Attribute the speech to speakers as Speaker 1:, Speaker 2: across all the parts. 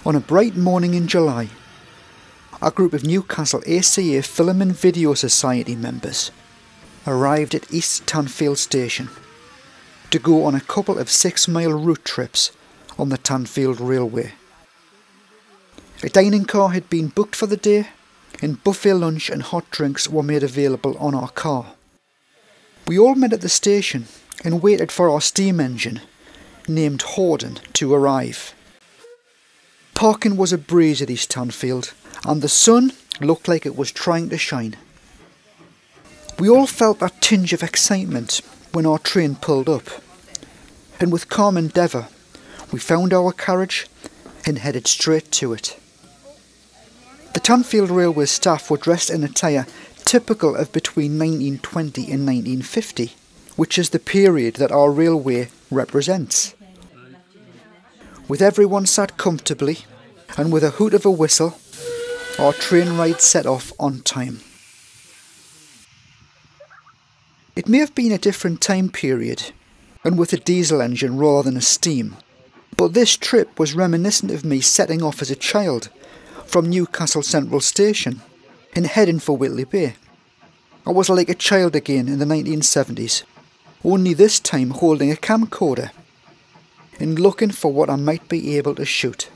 Speaker 1: On a bright morning in July, a group of Newcastle ACA Film and Video Society members arrived at East Tanfield Station to go on a couple of 6-mile route trips on the Tanfield Railway. A dining car had been booked for the day, and buffet lunch and hot drinks were made available on our car. We all met at the station and waited for our steam engine, named Horden, to arrive. Parking was a breeze at East Tanfield, and the sun looked like it was trying to shine. We all felt that tinge of excitement when our train pulled up, and with calm endeavour, we found our carriage and headed straight to it. The Tanfield Railway staff were dressed in attire typical of between 1920 and 1950, which is the period that our railway represents. With everyone sat comfortably, and with a hoot of a whistle, our train ride set off on time. It may have been a different time period, and with a diesel engine rather than a steam, but this trip was reminiscent of me setting off as a child from Newcastle Central Station and heading for Whitley Bay. I was like a child again in the 1970s, only this time holding a camcorder and looking for what I might be able to shoot.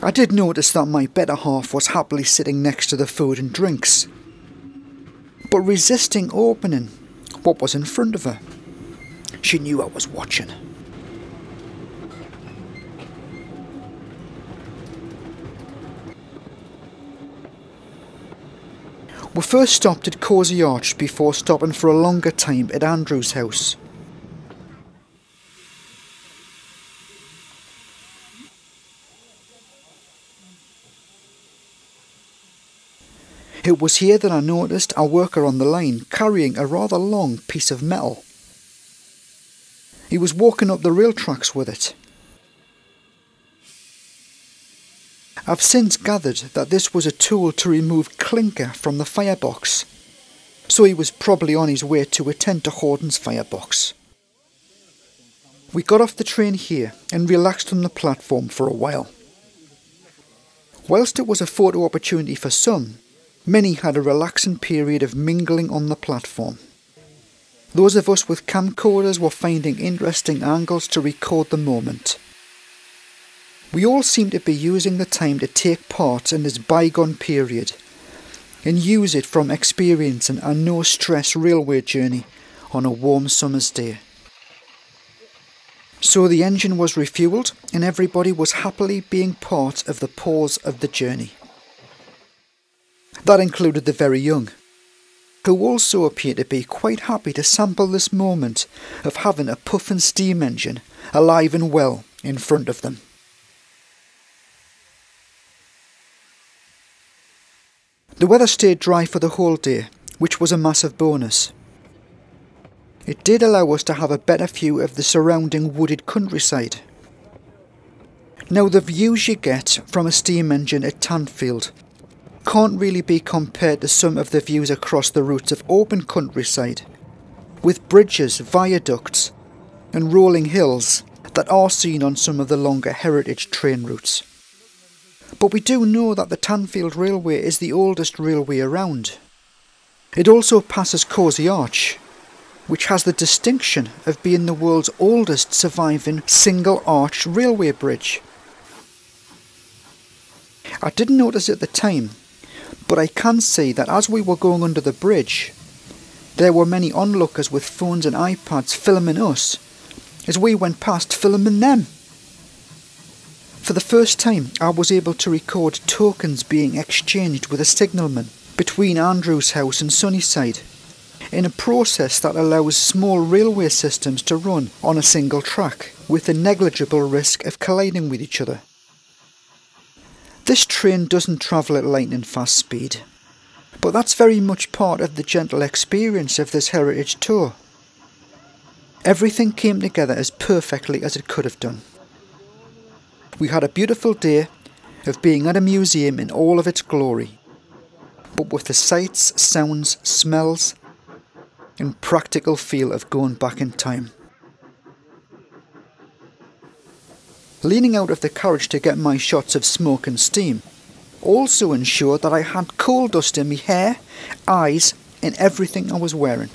Speaker 1: I did notice that my better half was happily sitting next to the food and drinks, but resisting opening what was in front of her. She knew I was watching. We first stopped at Cosy Arch before stopping for a longer time at Andrew's house. It was here that I noticed a worker on the line carrying a rather long piece of metal. He was walking up the rail tracks with it. I've since gathered that this was a tool to remove clinker from the firebox, so he was probably on his way to attend to Horden's firebox. We got off the train here and relaxed on the platform for a while. Whilst it was a photo opportunity for some, many had a relaxing period of mingling on the platform. Those of us with camcorders were finding interesting angles to record the moment. We all seemed to be using the time to take part in this bygone period and use it from experiencing a no-stress railway journey on a warm summer's day. So the engine was refuelled and everybody was happily being part of the pause of the journey. That included the very young, who also appeared to be quite happy to sample this moment of having a puffing steam engine alive and well in front of them. The weather stayed dry for the whole day, which was a massive bonus. It did allow us to have a better view of the surrounding wooded countryside. Now, the views you get from a steam engine at Tanfield can't really be compared to some of the views across the routes of open countryside, with bridges, viaducts and rolling hills that are seen on some of the longer heritage train routes. But we do know that the Tanfield Railway is the oldest railway around. It also passes Cosy Arch, which has the distinction of being the world's oldest surviving single-arch railway bridge. I didn't notice at the time, but I can see that as we were going under the bridge, there were many onlookers with phones and iPads filming us as we went past filming them. For the first time, I was able to record tokens being exchanged with a signalman between Andrew's house and Sunnyside, in a process that allows small railway systems to run on a single track with a negligible risk of colliding with each other. This train doesn't travel at lightning fast speed, But that's very much part of the gentle experience of this heritage tour. Everything came together as perfectly as it could have done. We had a beautiful day of being at a museum in all of its glory, but with the sights, sounds, smells, and practical feel of going back in time. Leaning out of the carriage to get my shots of smoke and steam also ensured that I had coal dust in my hair, eyes, and everything I was wearing.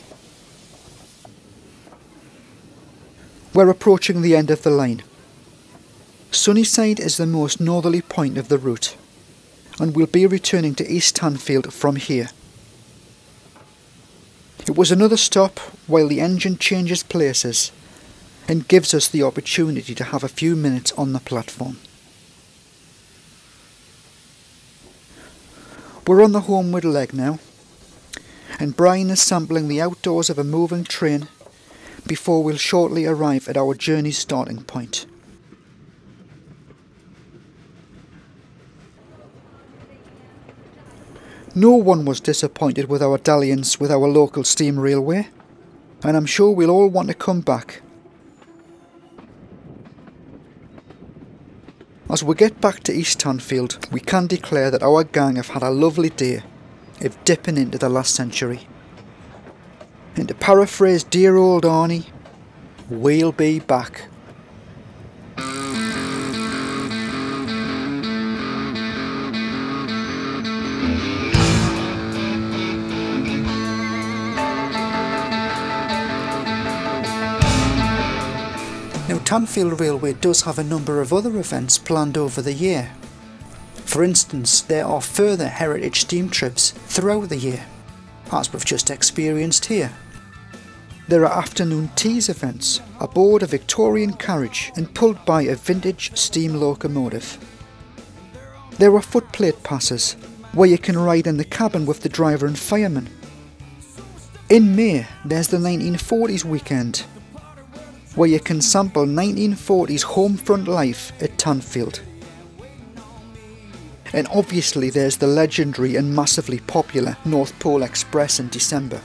Speaker 1: We're approaching the end of the line. Sunnyside is the most northerly point of the route, and we'll be returning to East Tanfield from here. It was another stop while the engine changes places and gives us the opportunity to have a few minutes on the platform. We're on the homeward leg now, and Brian is sampling the outdoors of a moving train before we'll shortly arrive at our journey's starting point. No one was disappointed with our dalliance with our local steam railway, and I'm sure we'll all want to come back. As we get back to East Tanfield, we can declare that our gang have had a lovely day of dipping into the last century. And to paraphrase dear old Arnie, we'll be back. Now, Tanfield Railway does have a number of other events planned over the year. For instance, there are further heritage steam trips throughout the year, as we've just experienced here. There are afternoon teas events aboard a Victorian carriage and pulled by a vintage steam locomotive. There are footplate passes, where you can ride in the cabin with the driver and fireman. In May, there's the 1940s weekend, where you can sample 1940s home front life at Tanfield. And obviously there's the legendary and massively popular North Pole Express in December.